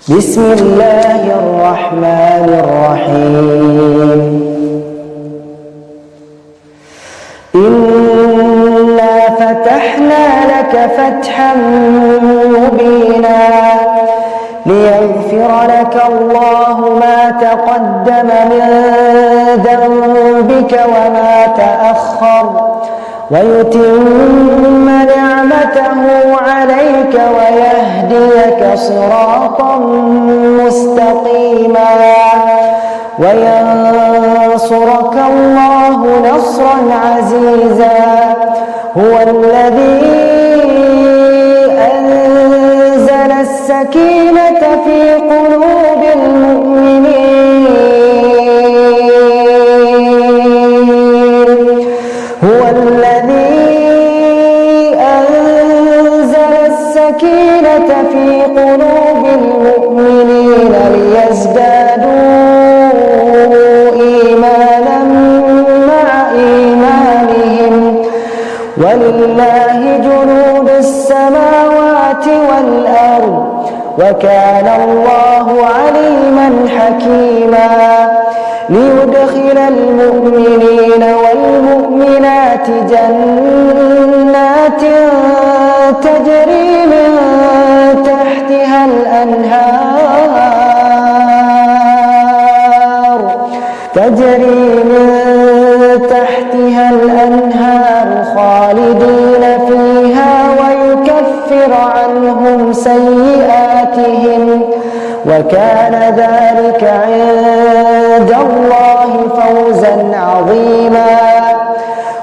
بسم الله الرحمن الرحيم. إنا فتحنا لك فتحا مبينا ليغفر لك الله ما تقدم من ذنبك وما تأخر ويتم نعمته عليك ويهديك صراطا مستقيما وينصرك الله نصرا عزيزا. هو الذي أنزل السكينة في قلوب المؤمنين. هو الذي أنزل السكينة في قلوب المؤمنين ليزدادوا إيمانا مع إيمانهم ولله جنود السماوات والأرض وكان الله عليما حكيما. ليدخل المؤمنين والمؤمنات جنات تجري من تحتها الأنهار خالدين فيها ويكفر عنهم سيئاتهم وكان ذلك عند الله فوزا عظيما.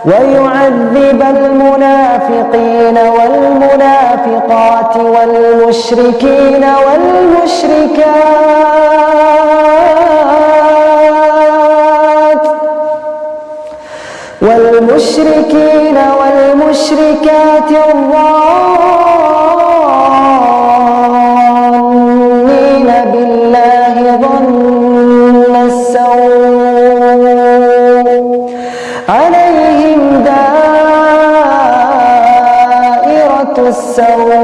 ويعذب المنافقين والمنافقات والمشركين والمشركات الظانين بالله ظن السوء عليهم دائرة السوء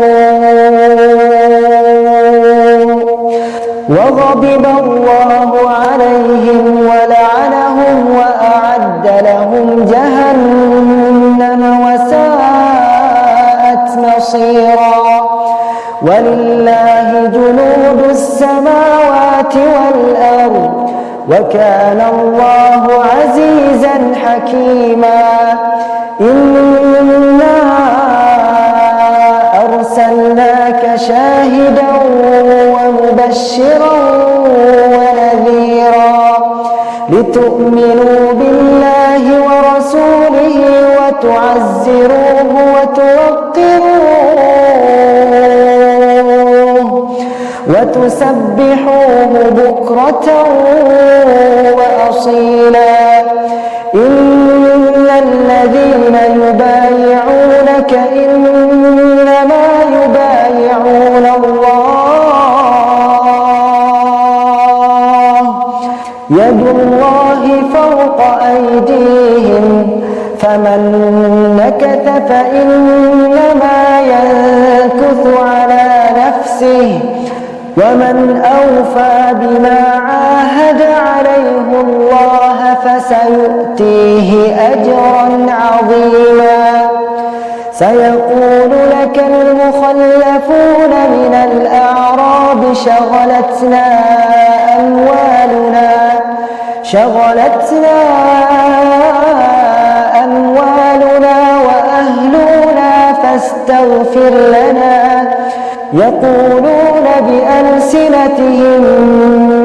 وغضب الله عليهم ولعنهم وأعد لهم جهنم وساءت مصيرا. ولله جنود السماوات والأرض وكان الله عزيزا حكيما. إنا أرسلناك شاهدا ومبشرا ونذيرا لتؤمنوا بالله ورسوله وتعزروه وتوقروه وتسبحوه بكرة وأصيلا. إن الذين يبايعونك إنما يبايعون الله يد الله فوق أيديهم فمن نكث فإنما ينكث على نفسه ومن أوفى بما عاهد عليه الله فسيؤتيه أجرا عظيما. سيقول لك المخلفون من الأعراب شغلتنا أموالنا وأهلنا فاستغفر لنا. يقولون بألسنتهم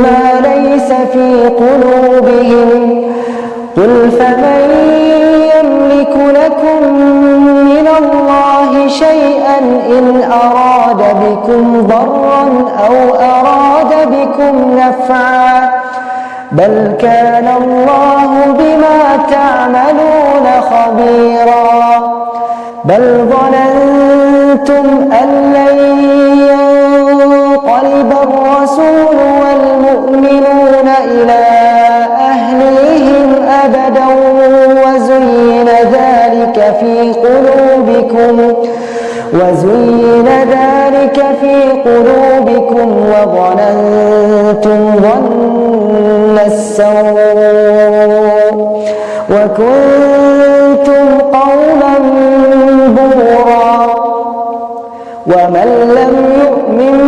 ما ليس في قلوبهم قل فمن يملك لكم من الله شيئا إن أراد بكم ضرا أو أراد بكم نفعا بل كان الله بما تعملون خبيرا. بل ظننتم أن لن ينقلب الرسول والمؤمنون إلى أهليهم أبدا وزين ذلك في قلوبكم بكم وظننتم ظن السوء وكنتم قوما بورا ومن لم يؤمن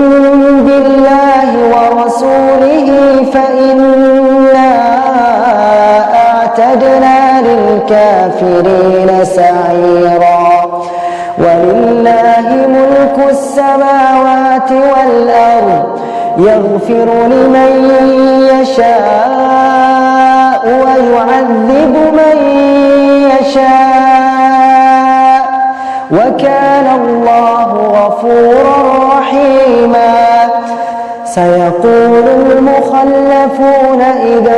بالله ورسوله فإنا أعتدنا للكافرين سعيرا ولله ملك السماوات والأرض يغفر لمن يشاء ويعذب من يشاء وكان الله غفورا رحيما سيقول المخلفون إذا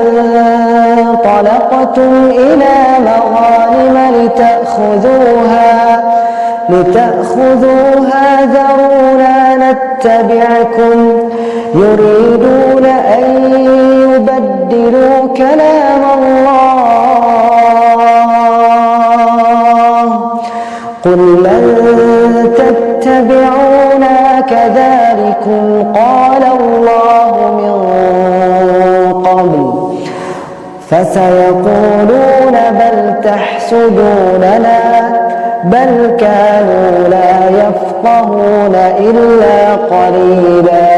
انطلقتم إلى مغانم لتأخذوها ذرونا نتبعكم يريدون أن يبدلوا كلام الله قل لن تتبعونا كذلكم قال الله من قبل فسيقولون بل تحسدوننا بل كانوا لا يفقهون إلا قليلا